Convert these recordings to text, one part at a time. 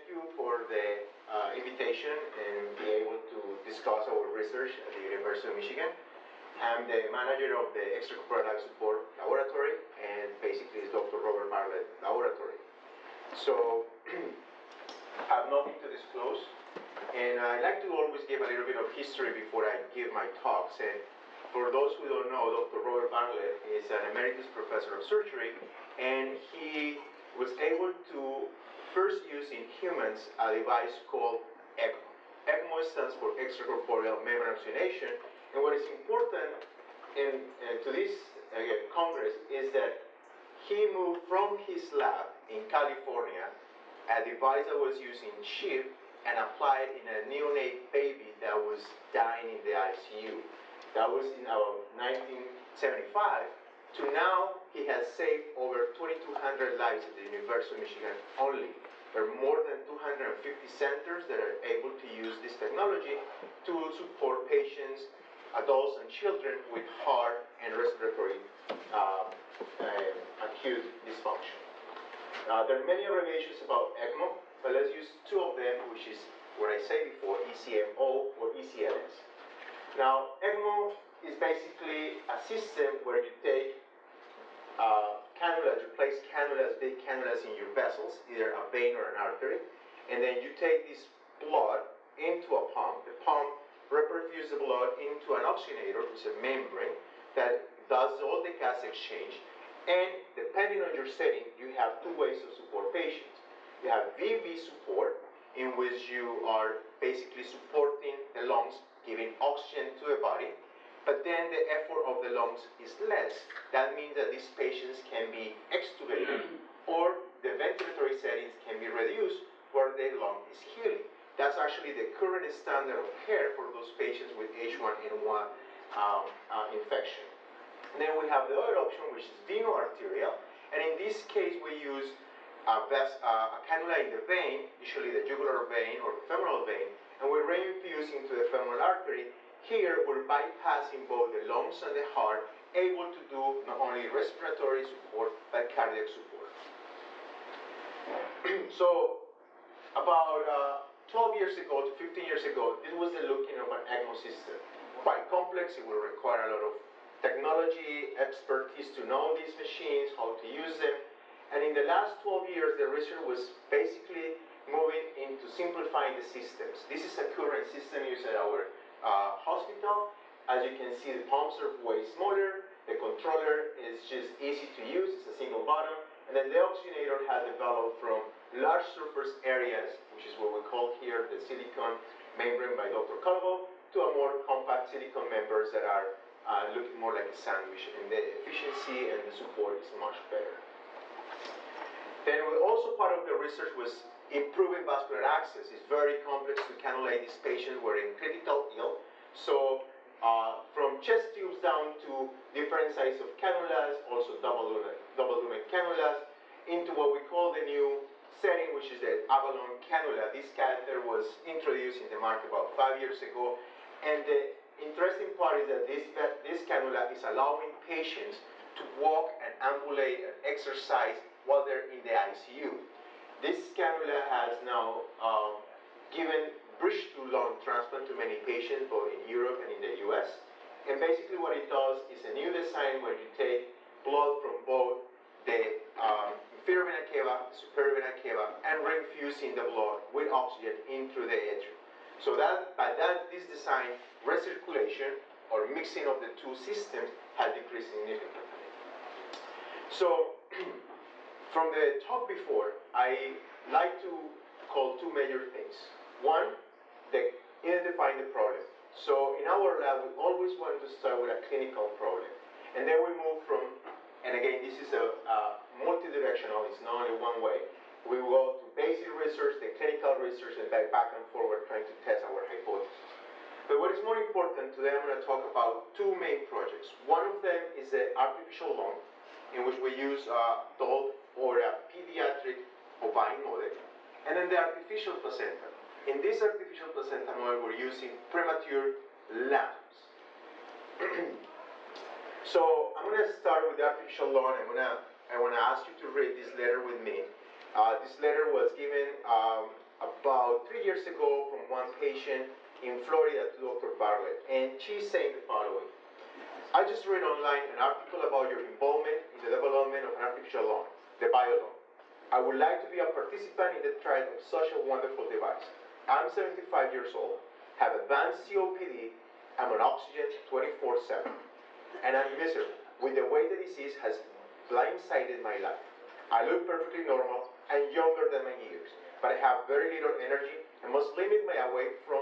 you for the invitation and be able to discuss our research at the University of Michigan. I'm the manager of the Extracorporeal Life Support Laboratory, and basically it's Dr. Robert Bartlett Laboratory. So I have nothing to disclose, and I like to always give a little bit of history before I give my talks. And for those who don't know, Dr. Robert Bartlett is an emeritus professor of surgery, and he was able to first use in humans a device called ECMO. ECMO stands for extracorporeal membrane oxygenation, and what is important to this Congress is that he moved from his lab in California a device that was used in SHIP and applied in a neonate baby that was dying in the ICU. That was in about 1975. To now, he has saved over 2,200 lives at the University of Michigan only. There are more than 250 centers that are able to use this technology to support patients, adults and children with heart and respiratory acute dysfunction. There are many abbreviations about ECMO, but let's use two of them, which is what I said before, ECMO or ECLS. Now, ECMO is basically a system where you take cannulas, you place cannulas, big cannulas in your vessels, either a vein or an artery, and then you take this blood into a pump. The pump reperfuses the blood into an oxygenator, which is a membrane, that does all the gas exchange, and depending on your setting, you have two ways to support patients. You have VV support, in which you are basically supporting the lungs, giving oxygen to the body, but then the effort of the lungs is less. That means that these patients can be extubated, or the ventilatory settings can be reduced where the lung is healing. That's actually the current standard of care for those patients with H1N1 infection. And then we have the other option, which is veno-arterial, and in this case we use a cannula in the vein, usually the jugular vein or the femoral vein, and we reinfuse into the femoral artery. Here, we're bypassing both the lungs and the heart, able to do not only respiratory support, but cardiac support. So, about 12 years ago to 15 years ago, this was the looking of an ECMO system. Quite complex, it will require a lot of technology, expertise to know these machines, how to use them. And in the last 12 years, the research was basically moving into simplifying the systems. This is a current system used at our hospital. As you can see, the pumps are way smaller, the controller is just easy to use, it's a single button, and then the oxygenator has developed from large surface areas, which is what we call here the silicone membrane by Dr. Calvo, to a more compact silicone members that are looking more like a sandwich, and the efficiency and the support is much better. Then also part of the research was improving vascular access. It's very complex to cannulate these patients who are in critical ill. So from chest tubes down to different sizes of cannulas, also double lumen cannulas, into what we call the new setting, which is the Avalon cannula. This catheter was introduced in the market about 5 years ago. And the interesting part is that this cannula is allowing patients to walk and ambulate and exercise while they're in the ICU. This cannula has now given bridge-to-lung transplant to many patients, both in Europe and in the US. And basically what it does is a new design where you take blood from both the inferior vena cava, superior vena cava, and reinfusing the blood with oxygen into the atrium. So this design, recirculation, or mixing of the two systems, has decreased significantly. So, from the talk before, I like to call two major things. One, identifying the problem. So in our lab, we always want to start with a clinical problem. And then we move from, and again, this is a multi-directional, it's not only one way. We will go to basic research, the clinical research, and back and forward trying to test our hypothesis. But what is more important, today I'm going to talk about two main projects. One of them is the artificial lung, in which we use adult or a pediatric ovine model, and then the artificial placenta. In this artificial placenta model, we're using premature lambs. So I'm going to start with the artificial lung. I want to ask you to read this letter with me. This letter was given about 3 years ago from one patient in Florida to Dr. Bartlett, and she's saying the following. I just read online an article about your involvement in the development of an artificial lung, the BioLung. I would like to be a participant in the trial of such a wonderful device. I'm 75 years old, have advanced COPD, I'm on oxygen 24/7, and I'm miserable with the way the disease has blindsided my life. I look perfectly normal and younger than my years, but I have very little energy and must limit my away from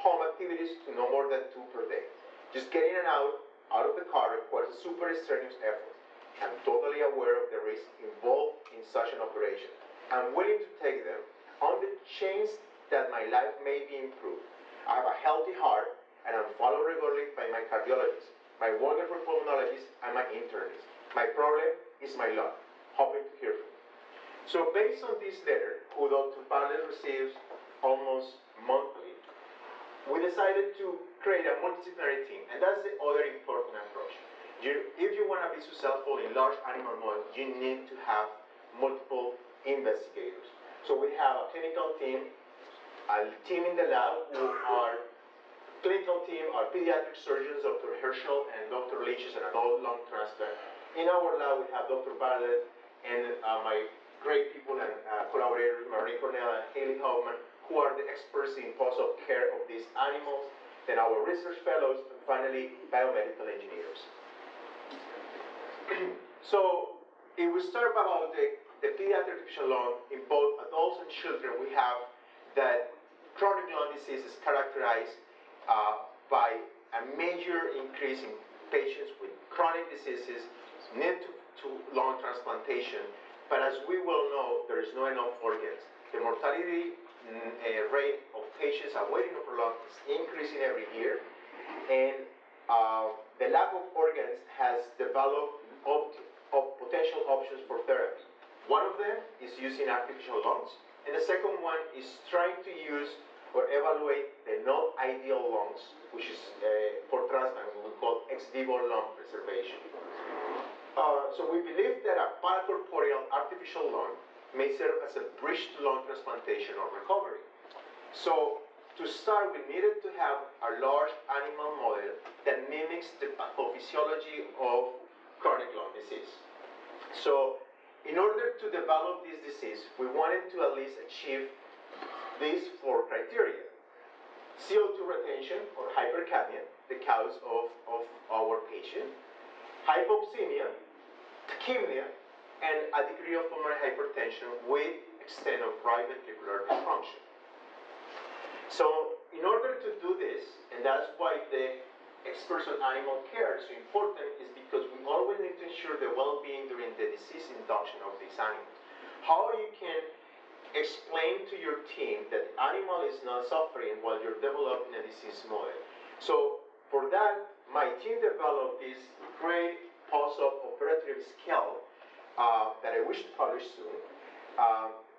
home activities to no more than 2 per day. Just getting out of the car requires a super strenuous effort. I'm totally aware of the risks involved in such an operation. I'm willing to take them on the chance that my life may be improved. I have a healthy heart and I'm followed regularly by my cardiologist, my wonderful pulmonologist, and my internist. My problem is my lung. Hoping to hear from you. So based on this letter, who Dr. Bartlett receives almost monthly, we decided to create a multidisciplinary team, and that's the other important approach. If you want to be successful in large animal models, you need to have multiple investigators. So we have a clinical team, a team in the lab who are clinical team, our pediatric surgeons, Dr. Herschel and Dr. Lynch is an adult lung transplant. In our lab, we have Dr. Bartlett and my great people and collaborators, Marie Cornell and Haley Hoffman, who are the experts in post-op care of these animals, then our research fellows, and finally, biomedical engineers. So, if we start about the pediatric artificial lung, in both adults and children, we have that chronic lung disease is characterized by a major increase in patients with chronic diseases, need to lung transplantation, but as we well know, there is not enough organs. The mortality rate of patients awaiting for lung is increasing every year, and the lack of organs has developed potential options for therapy. One of them is using artificial lungs, and the second one is trying to use or evaluate the non-ideal lungs, which is for transplant, what we call ex vivo lung preservation. So we believe that a paracorporeal artificial lung may serve as a bridge to lung transplantation or recovery. So to start, we needed to have a large animal model that mimics the pathophysiology of chronic lung disease. So in order to develop this disease, we wanted to at least achieve these 4 criteria. CO2 retention or hypercapnia, the cause of our patient, hypoxemia, tachypnea, and a degree of pulmonary hypertension with extent of right ventricular dysfunction. So in order to do this, and that's why the experts on animal care is so important, is because we always need to ensure the well-being during the disease induction of these animals. How you can explain to your team that the animal is not suffering while you're developing a disease model. So for that, my team developed this great post-op operative scale that I wish to publish soon,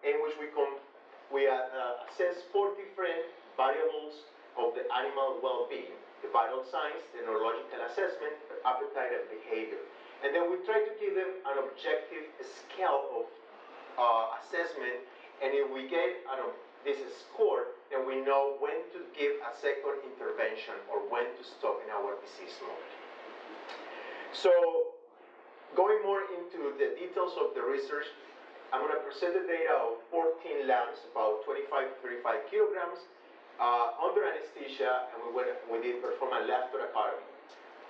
in which we assess 4 different variables of the animal well-being: the vital signs, the neurological assessment, the appetite, and behavior. And then we try to give them an objective scale of assessment, and if we get this score, then we know when to give a second intervention or when to stop in our disease model. So, going more into the details of the research, I'm going to present the data of 14 lambs, about 25 to 35 kilograms, under anesthesia, and we did perform a left thoracotomy.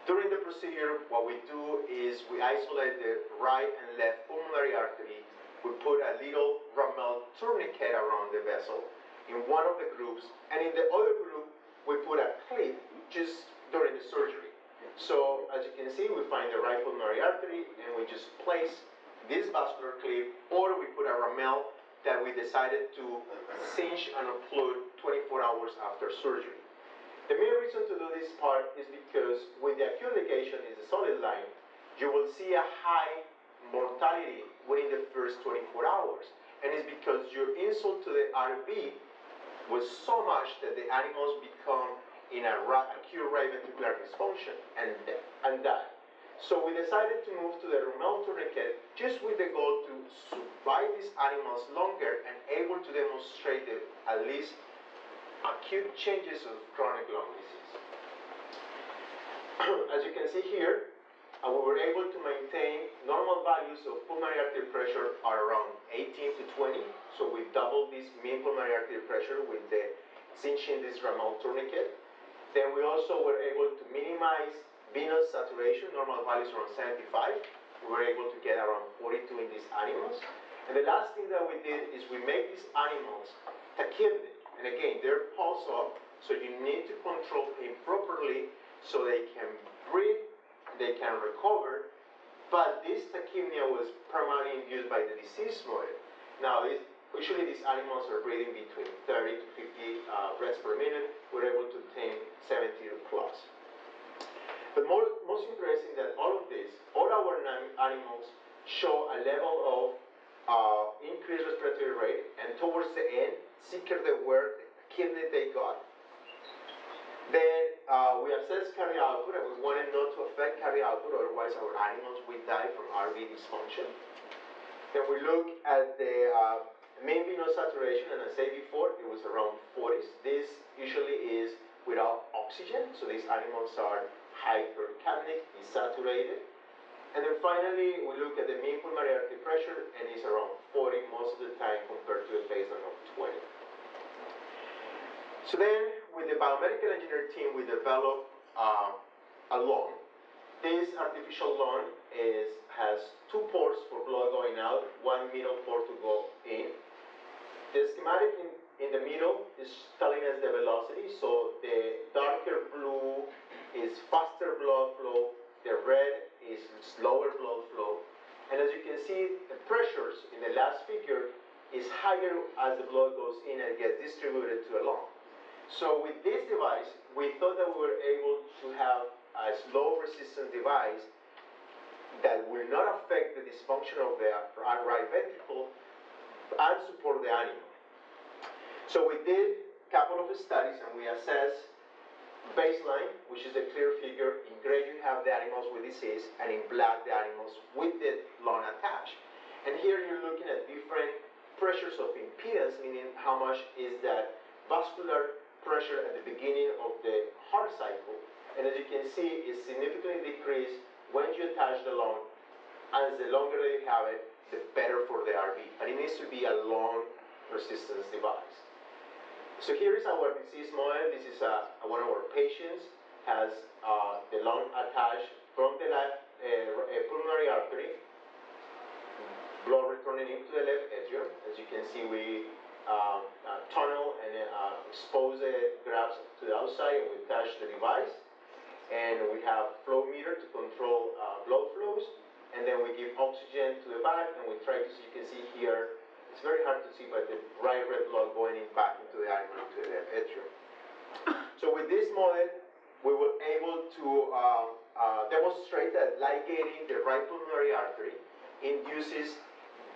During the procedure, what we do is we isolate the right and left pulmonary artery. We put a little Ramel tourniquet around the vessel in one of the groups, and in the other group, we put a clip just during the surgery. So, as you can see, we find the right pulmonary artery, and we just place this vascular clip, or we put a Ramel that we decided to cinch and occlude 24 hours after surgery. The main reason to do this part is because with the acute ligation in the solid line, you will see a high mortality within the first 24 hours. And it's because your insult to the RV was so much that the animals become in a acute right ventricular dysfunction and die. So we decided to move to the remote tourniquet just with the goal to survive these animals longer and able to demonstrate the, at least acute changes of chronic lung disease. As you can see here, we were able to maintain normal values of pulmonary artery pressure are around 18 to 20. So we doubled this mean pulmonary artery pressure with the cinching this remote tourniquet. Then we also were able to minimize venous saturation, normal values around 75. We were able to get around 42 in these animals. And the last thing that we did is we made these animals tachypneic. And again, they're pulse off, so you need to control pain properly so they can breathe, they can recover. But this tachypnea was primarily induced by the disease model. Now, usually these animals are breathing between 30 to 50 breaths per minute. We're able to obtain 70 plus. But most interesting that all of this, all our animals show a level of increased respiratory rate, and towards the end, sicker they were, the tachypnea they got. Then we assessed cardiac output, and we wanted not to affect cardiac output, otherwise our animals will die from RV dysfunction. Then we look at the mean venous saturation, and as I said before, it was around 40s. This usually is without oxygen, so these animals are hypercapnic, desaturated. And then finally, we look at the mean pulmonary artery pressure, and it's around 40 most of the time compared to a baseline of 20. So then, with the biomedical engineering team, we developed a lung. This artificial lung has two ports for blood going out, one middle port to go in. The schematic in the middle is telling us the velocity, so the darker blue is faster blood flow, the red is slower blood flow. And as you can see, the pressures in the last figure is higher as the blood goes in and gets distributed to the lung. So with this device, we thought that we were able to have a slow resistance device that will not affect the dysfunction of the right ventricle and support the animal. So we did a couple of studies and we assessed baseline, which is a clear figure. In gray you have the animals with disease, and in black the animals with the lung attached. And here you're looking at different pressures of impedance, meaning how much is that vascular pressure at the beginning of the heart cycle. And as you can see, it's significantly decreased when you attach the lung. As the longer you have it, the better for the RV. And it needs to be a long resistance device. So here is our disease model. This is one of our patients has the lung attached from the left pulmonary artery, blood returning into the left atrium. As you can see, we tunnel and expose the grafts to the outside, and we attach the device. And we have flow meter to control blood flows. And then we give oxygen to the back, and we try to see, you can see here, it's very hard to see, but the bright red blood going in back into the animal, into the atrium. So with this model, we were able to demonstrate that ligating the right pulmonary artery induces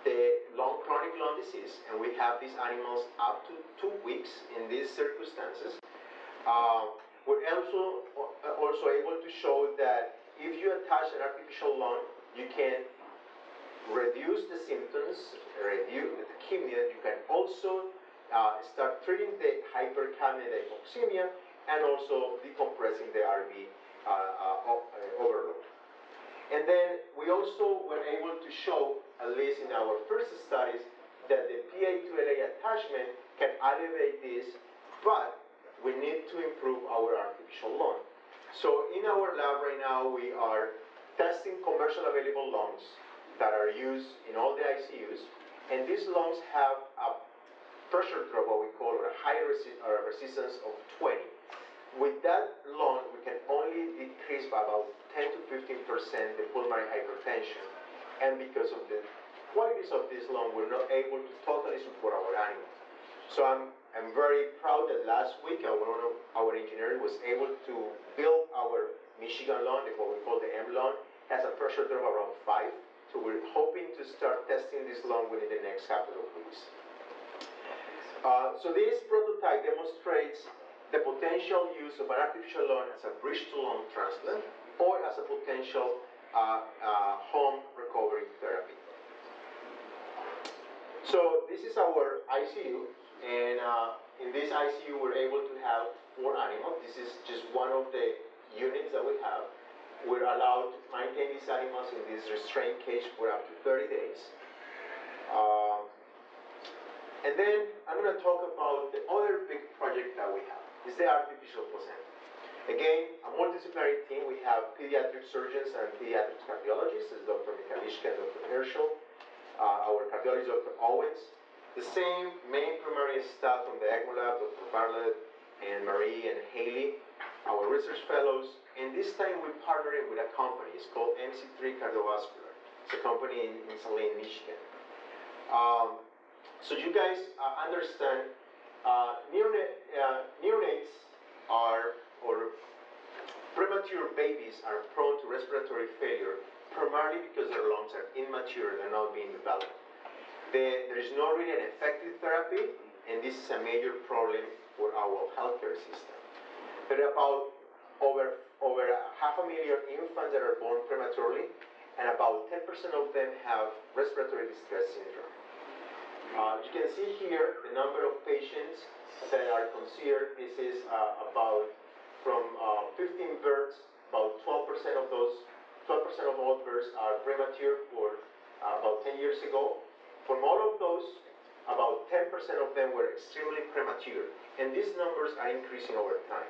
the chronic lung disease, and we have these animals up to 2 weeks in these circumstances. We're also able to show that if you attach an artificial lung, you can reduce the symptoms, reduce the tachypnea. You can also start treating the hypercapnia, the hypoxemia, and also decompressing the RV overload. And then we also were able to show, at least in our first studies, that the PA2LA attachment can elevate this, but we need to improve our artificial lung. So in our lab right now, we are testing commercial available lungs that are used in all the ICUs, and these lungs have a pressure drop, what we call, or a high resistance of 20. With that lung, we can only decrease by about 10 to 15% the pulmonary hypertension, and because of the qualities of this lung, we're not able to totally support our animals. So I'm very proud that last week one of our engineers was able to build our Michigan lung, what we call the M lung, has a pressure drop around 5. So we're hoping to start testing this lung within the next couple of weeks. So this prototype demonstrates the potential use of an artificial lung as a bridge to lung transplant, or as a potential home recovery therapy. So this is our ICU, and in this ICU we're able to have 4 animals. This is just one of the units that we have. We're allowed to maintain these animals in this restrained cage for up to 30 days. And then I'm going to talk about the other big project that we have. It's the artificial placenta. Again, a multidisciplinary team. We have pediatric surgeons and pediatric cardiologists, as Dr. Michalishka and Dr. Herschel. Our cardiologist, Dr. Owens. The same main primary staff from the ECMO lab, Dr. Bartlett and Marie and Haley, our research fellows. And this time we're partnering with a company. It's called MC3 Cardiovascular. It's a company in Saline, Michigan. So you guys understand, neonates are, or premature babies are prone to respiratory failure primarily because their lungs are immature and not being developed. There is not really an effective therapy, and this is a major problem for our healthcare system. There are about over 500,000 infants that are born prematurely, and about 10% of them have respiratory distress syndrome. You can see here the number of patients that are considered. This is about from 15 births, about 12% of all births are premature for about 10 years ago. From all of those, about 10% of them were extremely premature, and these numbers are increasing over time.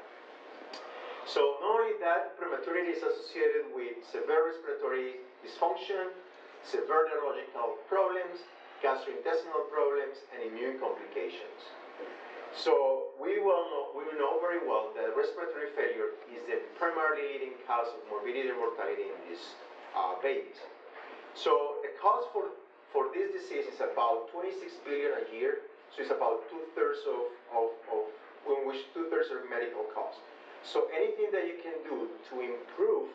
So not only that, prematurity is associated with severe respiratory dysfunction, severe neurological problems, gastrointestinal problems, and immune complications. So we will know very well that respiratory failure is the primary leading cause of morbidity and mortality in these babies. So the cost for this disease is about $26 billion a year. So it's about 2/3 in which 2/3 are medical costs. So anything that you can do to improve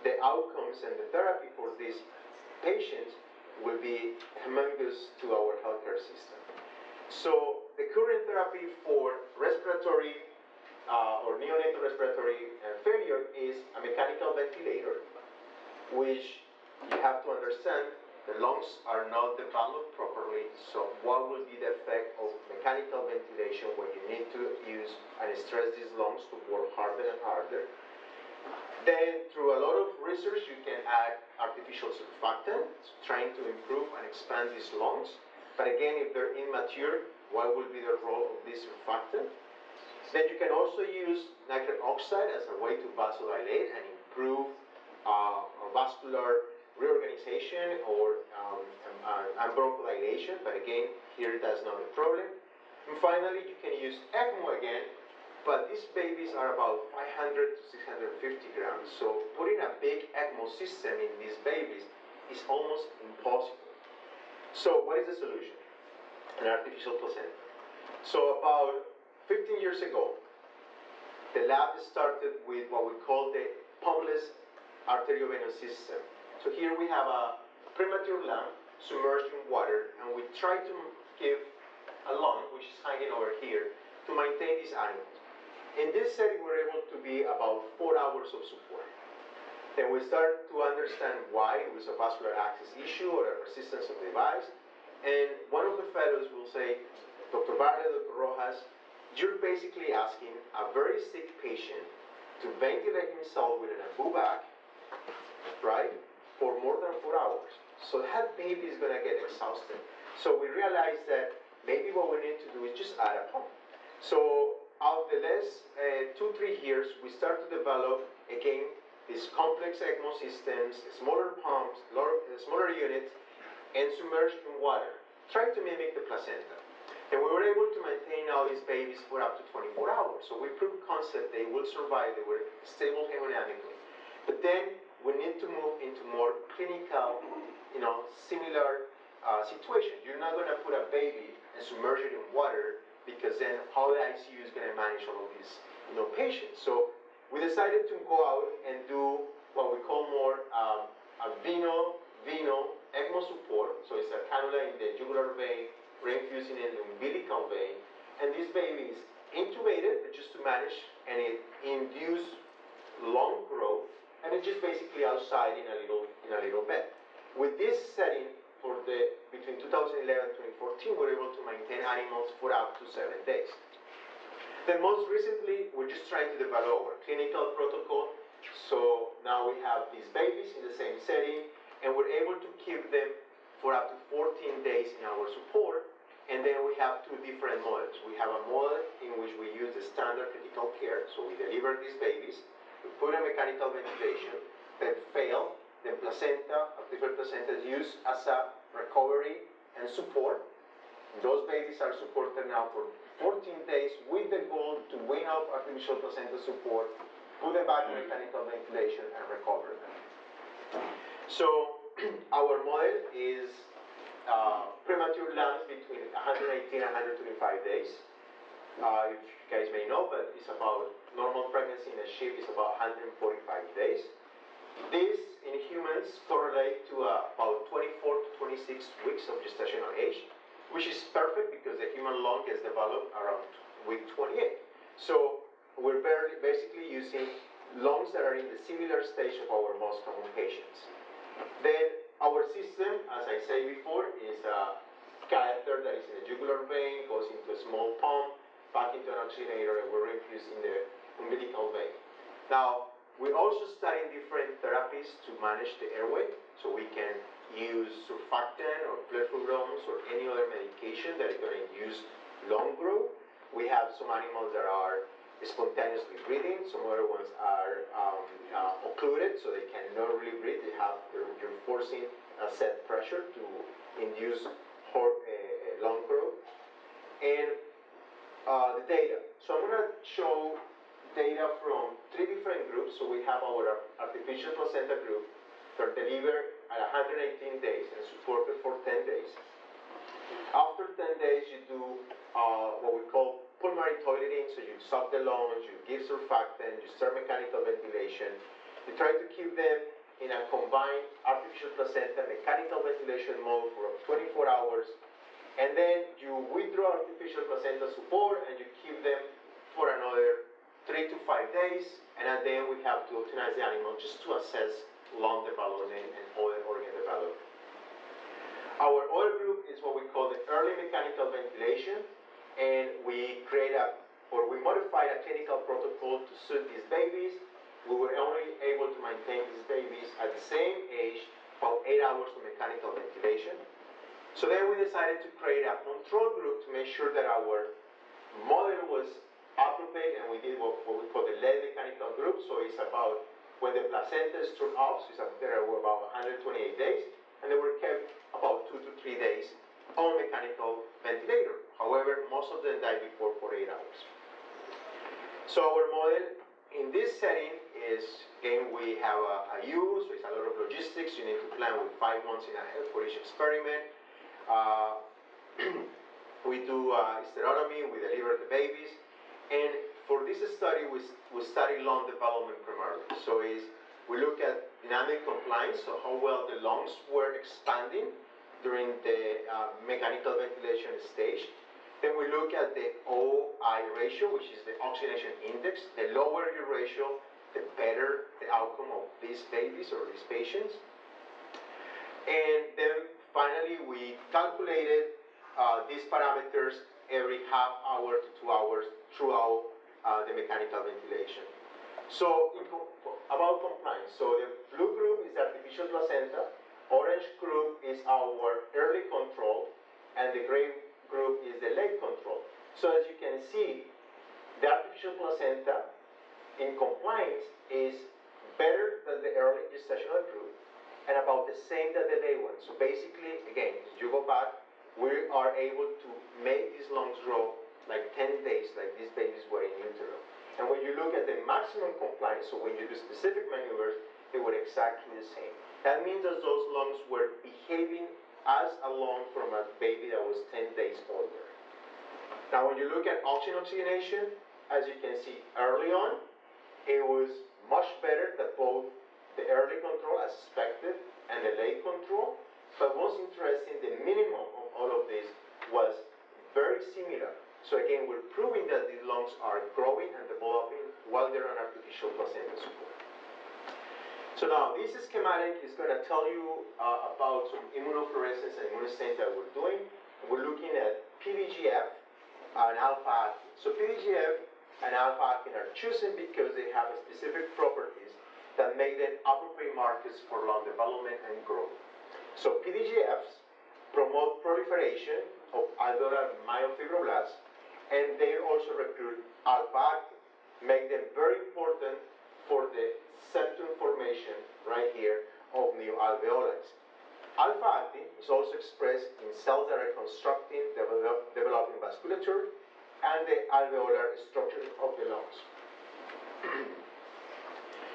the outcomes and the therapy for these patients will be humongous to our healthcare system. So the current therapy for respiratory or neonatal respiratory failure is a mechanical ventilator, which you have to understand the lungs are not developed properly. So what will be the effect of mechanical ventilation when you need to use and stress these lungs to work harder and harder? Then, through a lot of research, you can add artificial surfactant, trying to improve and expand these lungs. But again, if they're immature, what will be the role of this surfactant? Then you can also use nitric oxide as a way to vasodilate and improve vascular reorganization or and bronchodilation. But again, here that's not a problem. And finally, you can use ECMO again. But these babies are about 500 to 650 grams. So putting a big ECMO system in these babies is almost impossible. So what is the solution? An artificial placenta. So about 15 years ago, the lab started with what we call the pumpless arteriovenous system. So here we have a premature lamb submerged in water, and we try to give a lung, which is hanging over here, to maintain these animals. In this setting, we're able to be about 4 hours of support. Then we start to understand why it was a vascular access issue or a resistance of the device. And one of the fellows will say, Dr. Bartlett, Dr. Rojas, you're basically asking a very sick patient to ventilate himself with an ABU bag, right, for more than 4 hours. So that baby is going to get exhausted. So we realized that maybe what we need to do is just add a pump. So out of the last 2-3 years, we start to develop, again, these complex ECMO systems, smaller pumps, smaller units, and submerged in water, trying to mimic the placenta. And we were able to maintain now these babies for up to 24 hours. So we proved concept they will survive, they were stable hemodynamically. But then we need to move into more clinical, similar situations. You're not going to put a baby and submerge it in water, because then how the ICU is going to manage all of these patients. So we decided to go out and do what we call more a veno ECMO support. So it's a cannula in the jugular vein, reinfusing in the umbilical vein, and this baby is intubated just to manage, and it induces lung growth, and it's just basically outside in a little bed. With this setting, for between 2011 and 2014, we're able to maintain animals for up to 7 days. Then most recently, we're just trying to develop our clinical protocol. So now we have these babies in the same setting, and we're able to keep them for up to 14 days in our support. And then we have two different models. We have a model in which we use the standard critical care. So we deliver these babies, we put a mechanical ventilation, then fail, then placenta, artificial placenta is used as a recovery and support. Those babies are supported now for 14 days with the goal to wean off artificial placenta support, put them back in mechanical ventilation, and recover them. So our model is premature lungs between 118 and 125 days. If you guys may know, but it's about normal pregnancy in a sheep is about 145 days. This in humans correlate to about 24 to 26 weeks of gestational age, which is perfect because the human lung is developed around week 28. So we're basically using lungs that are in the similar stage of our most common patients. Then our system, as I said before, is a catheter that is in the jugular vein, goes into a small pump, back into an oxygenator, and we're infused in the umbilical vein. Now, we're also studying different therapies to manage the airway, so we can use surfactant or plethysmograms or any other medication that is going to induce lung growth. We have some animals that are spontaneously breathing, some other ones are occluded, so they cannot really breathe. You're forcing a set pressure to induce lung growth. And the data. So I'm going to show data from 3 different groups. So we have our artificial placenta group that are delivered at 118 days and supported for 10 days. After 10 days, you do what we call pulmonary toileting, so you suck the lungs, you give surfactant, you start mechanical ventilation. You try to keep them in a combined artificial placenta mechanical ventilation mode for 24 hours, and then you withdraw artificial placenta support and you keep them for another 3 to 5 days, and then we have to euthanize the animal just to assess lung development and other organ development. Our other group is what we call the early mechanical ventilation, and we modified a clinical protocol to suit these babies. We were only able to maintain these babies at the same age, about 8 hours of mechanical ventilation. So then we decided to create a control group to make sure that our model was appropriate, and we did what we call the lead mechanical group. So it's about when the placenta is turned off, so there were about 128 days, and they were kept about 2 to 3 days on mechanical ventilator. However, most of them died before 48 hours. So our model in this setting is, again, we have a U, so it's a lot of logistics. You need to plan with 5 months in ahead for each experiment. We do sterotomy, we deliver the babies, and for this study, we study lung development primarily. So we look at dynamic compliance, so how well the lungs were expanding during the mechanical ventilation stage. Then we look at the OI ratio, which is the oxygenation index. The lower your ratio, the better the outcome of these babies or these patients. And then finally, we calculated these parameters every half hour to 2 hours throughout the mechanical ventilation. So about compliance, so the blue group is artificial placenta, orange group is our early control, and the gray group is the late control. So as you can see, the artificial placenta in compliance is better than the early gestational group and about the same that the late one. So basically, again, if you go back, we are able to make these lungs grow like 10 days, like these babies were in utero. And when you look at the maximum compliance, so when you do specific maneuvers, they were exactly the same. That means that those lungs were behaving as a lung from a baby that was 10 days older. Now when you look at oxygen oxygenation, as you can see early on, it was much better than both the early control as expected and the late control. But most interesting, the minimum of all of this was very similar. So again, we're proving that these lungs are growing and developing while they're on artificial placenta support. So now this schematic is going to tell you about some immunofluorescence and immunostains that we're doing. We're looking at PDGF and alpha-actin. So PDGF and alpha-actin are chosen because they have specific properties that make them appropriate markers for lung development and growth. So PDGFs promote proliferation of alveolar myofibroblasts, and they also recruit alpha-actin, make them very important for the septum formation right here of new alveoli. Alpha-actin is also expressed in cells that are constructing, developing vasculature, and the alveolar structure of the lungs.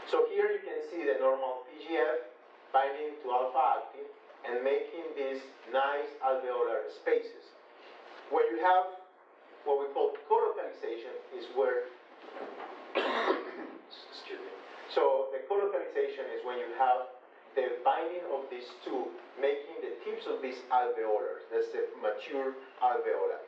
So here you can see the normal PGF binding to alpha-actin and making these nice alveolar spaces. When you have what we call colocalization is where, excuse me. So the colocalization is when you have the binding of these two, making the tips of these alveolars. That's the mature alveolar.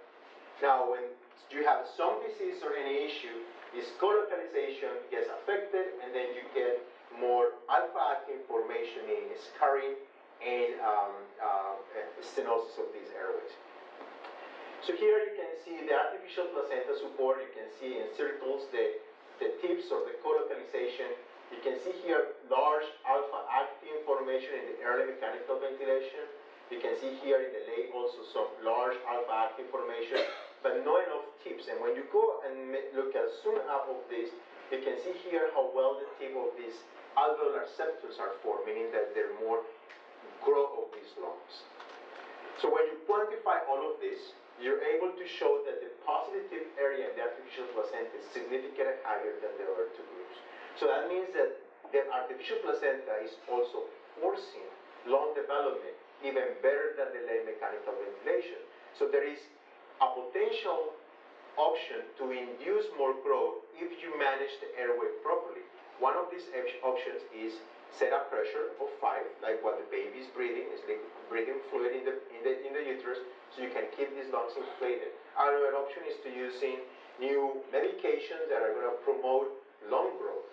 Now, when you have some disease or any issue, this colocalization gets affected, and then you get more alpha-actin formation, meaning scarring and stenosis of these airways. So here you can see the artificial placenta support. You can see in circles the tips or the colocalization. You can see here large alpha-actin formation in the early mechanical ventilation. You can see here in the late also some large alpha-actin formation, but not enough tips. And when you go and look at zoom up of this, you can see here how well the tip of these alveolar septums are formed, meaning that they're more growth of these lungs. So when you quantify all of this, you're able to show that the positive area in the artificial placenta is significantly higher than the other two groups. So that means that the artificial placenta is also forcing lung development even better than the late mechanical ventilation. So there is a potential option to induce more growth if you manage the airway properly. One of these options is set a pressure of 5, like what the baby is breathing, is breathing fluid in the uterus, so you can keep these lungs inflated. Another option is to using new medications that are going to promote lung growth.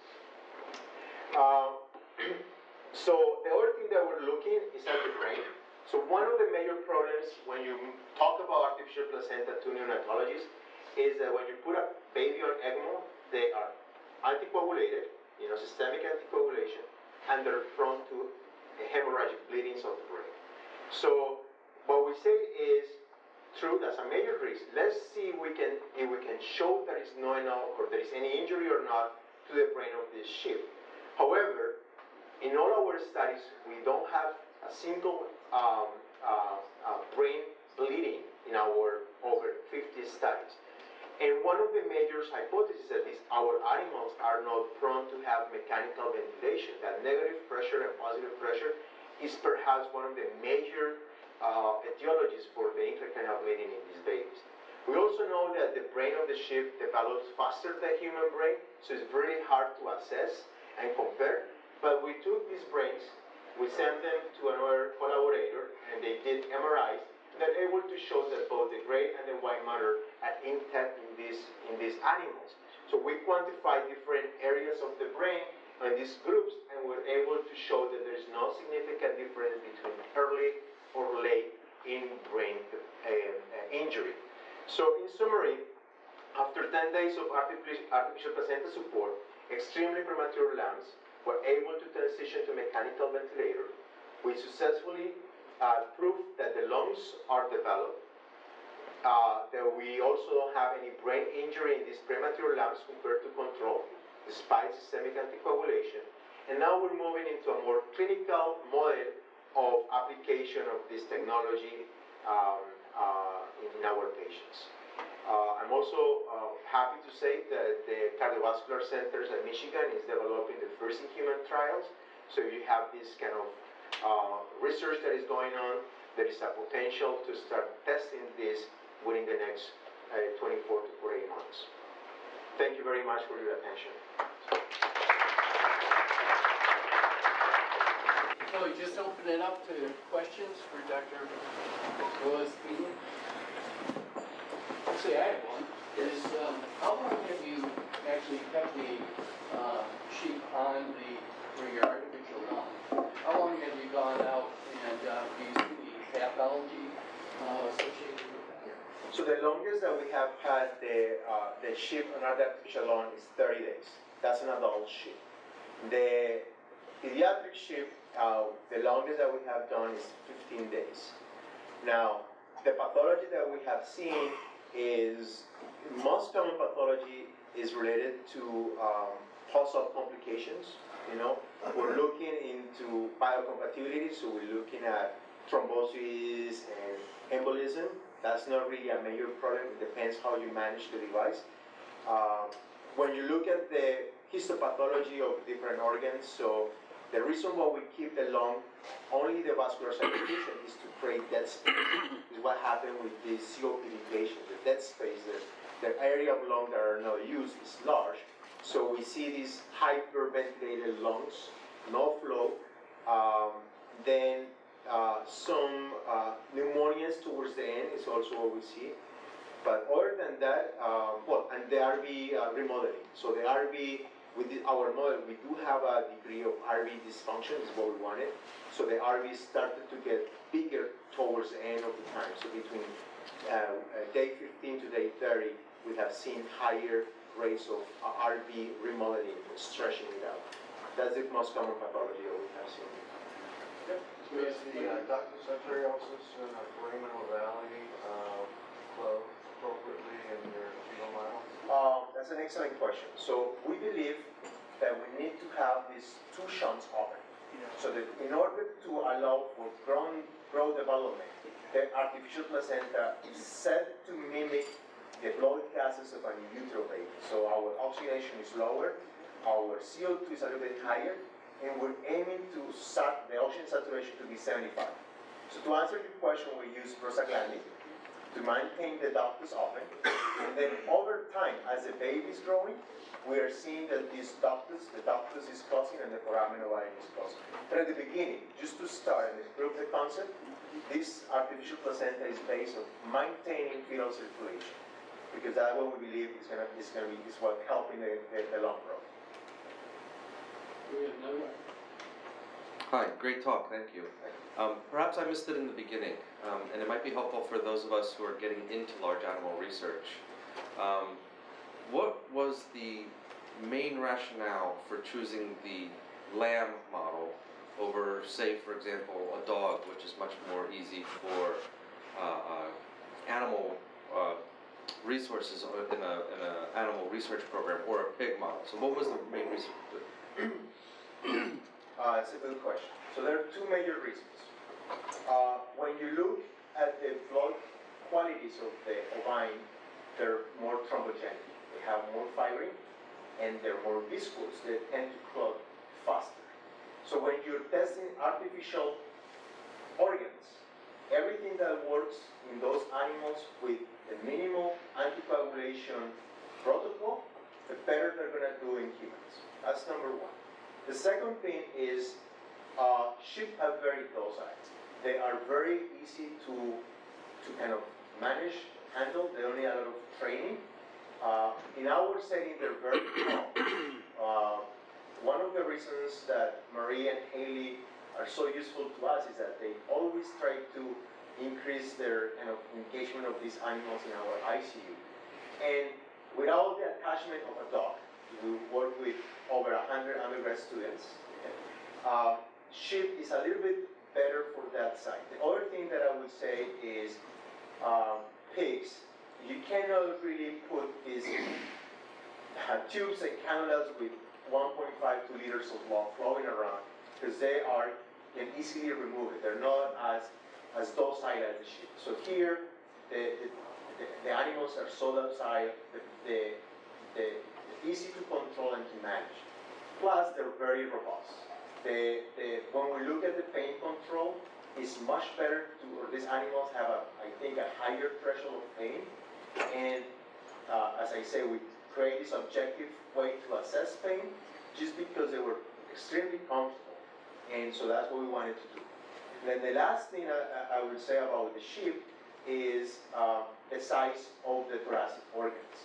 So the other thing that we're looking is at the brain. So one of the major problems when you talk about artificial placenta to neonatologists is that when you put a baby on ECMO, they are anticoagulated, systemic anticoagulation, and they're prone to hemorrhagic bleedings of the brain. So what we say is, true, that's a major risk. Let's see if we can show there is no enough or there is any injury or not to the brain of this sheep. However, in all our studies, we don't have a single brain bleeding in our over 50 studies. And one of the major hypotheses is that our animals are not prone to have mechanical ventilation. That negative pressure and positive pressure is perhaps one of the major etiologies for the intracranial bleeding in these babies. We also know that the brain of the sheep develops faster than human brain, so it's very hard to assess and compare. But we took these brains, we sent them to another collaborator, and they did MRIs. They're able to show that both the gray and the white matter are intact in these animals. So we quantify different areas of the brain in these groups, and we're able to show that there is no significant difference between early or late in brain injury. So in summary, after 10 days of artificial placenta support, extremely premature lambs were able to transition to mechanical ventilator. We successfully proved that the lungs are developed, that we also don't have any brain injury in these premature lambs compared to control, despite systemic anticoagulation. And now we're moving into a more clinical model of application of this technology in our patients. I'm also happy to say that the cardiovascular centers at Michigan is developing the first in human trials. So you have this kind of research that is going on. There is a potential to start testing this within the next 24 to 48 months. Thank you very much for your attention. So we just open it up to questions for Dr. Rojas-Pena. Actually, I have one. Is how long have you actually kept the sheep on where your artificial that we have had the sheep on artificial lung is 30 days. That's an adult sheep. The pediatric sheep, the longest that we have done is 15 days. Now, the pathology that we have seen is, most common pathology is related to post-op complications. You know, we're looking into biocompatibility, so we're looking at thrombosis and embolism. That's not really a major problem. It depends how you manage the device. When you look at the histopathology of different organs, so the reason why we keep the lung, only the vascular circulation, is to create dead space. Is what happened with the COPD patients. The dead space, the area of lung that are not used is large. So we see these hyperventilated lungs, no flow. Then some pneumonias towards the end is also what we see. But other than that, and the RV remodeling. So the RV, with our model, we do have a degree of RV dysfunction, is what we wanted. So the RV started to get bigger towards the end of the time. So between day 15 to day 30, we have seen higher rates of RV remodeling, stretching it out. That's the most common pathology that we have seen. Is the ductus arteriosus in the foraminal valley closed appropriately in your fetal model? That's an excellent question. So we believe that we need to have these two shunts open. So that in order to allow for growth development, the artificial placenta is set to mimic the blood gases of an in utero baby. So our oxygenation is lower, our CO2 is a little bit higher, and we're aiming to set the oxygen saturation to be 75. So to answer your question, we use prostaglandin to maintain the ductus open, and then over time, as the baby is growing, we are seeing that the ductus is closing and the foraminal valley is closing. But at the beginning, just to start and prove the concept, this artificial placenta is based on maintaining fetal circulation, because that's what we believe is what helping the lung growth. We have another one. Hi, great talk, thank you. Perhaps I missed it in the beginning, and it might be helpful for those of us who are getting into large animal research. What was the main rationale for choosing the lamb model over, say, for example, a dog, which is much more easy for animal resources in an animal research program, or a pig model? So what was the main reason? It's a good question. So there are two major reasons. When you look at the blood qualities of the ovine, they're more thrombogenic. They have more fibrin, and they're more viscous. They tend to clot faster. So when you're testing artificial organs, everything that works in those animals with the minimal anticoagulation protocol, the better they're going to do in humans. That's number one. The second thing is sheep are very docile. They are very easy to kind of manage, handle. They don't need a lot of training. In our setting, they're very calm. One of the reasons that Marie and Haley are so useful to us is that they always try to increase their kind of engagement of these animals in our ICU. And without the attachment of a dog, we work with over 100 undergrad students. Sheep is a little bit better for that side. The other thing that I would say is pigs, you cannot really put these tubes and cannulas with 1.5 to 2 liters of blood flowing around, because they can easily remove it. They're not as docile as the sheep. So here, the animals are so docile, they're easy to control and to manage. Plus, they're very robust. When we look at the pain control, it's much better these animals have I think a higher threshold of pain. And as I say, we create this objective way to assess pain just because they were extremely comfortable. And so that's what we wanted to do. And then the last thing I would say about the sheep is the size of the thoracic organs.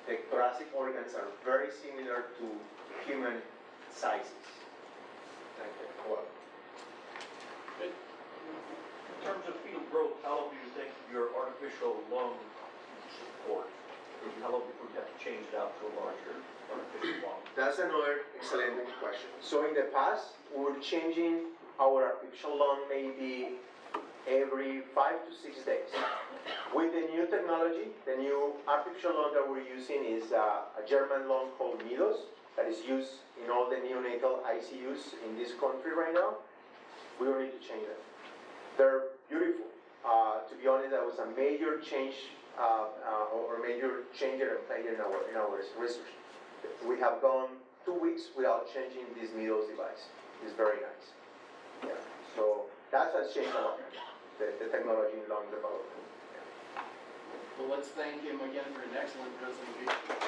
The thoracic organs are very similar to human sizes. Thank you. Well, in terms of fetal growth, how long do you think your artificial lung support? long before you have to change it out to a larger artificial lung? That's another excellent question. So in the past, we were changing our artificial lung maybe every 5 to 6 days. With the new technology, the new artificial lung that we're using is a German lung called Midos that is used in all the neonatal ICUs in this country right now. We don't need to change them. They're beautiful. To be honest, that was a major change or major changer and player in our research. We have gone 2 weeks without changing this Midos device. It's very nice. Yeah. So that has changed a lot, the technology in lung development. Well, let's thank him again for an excellent presentation.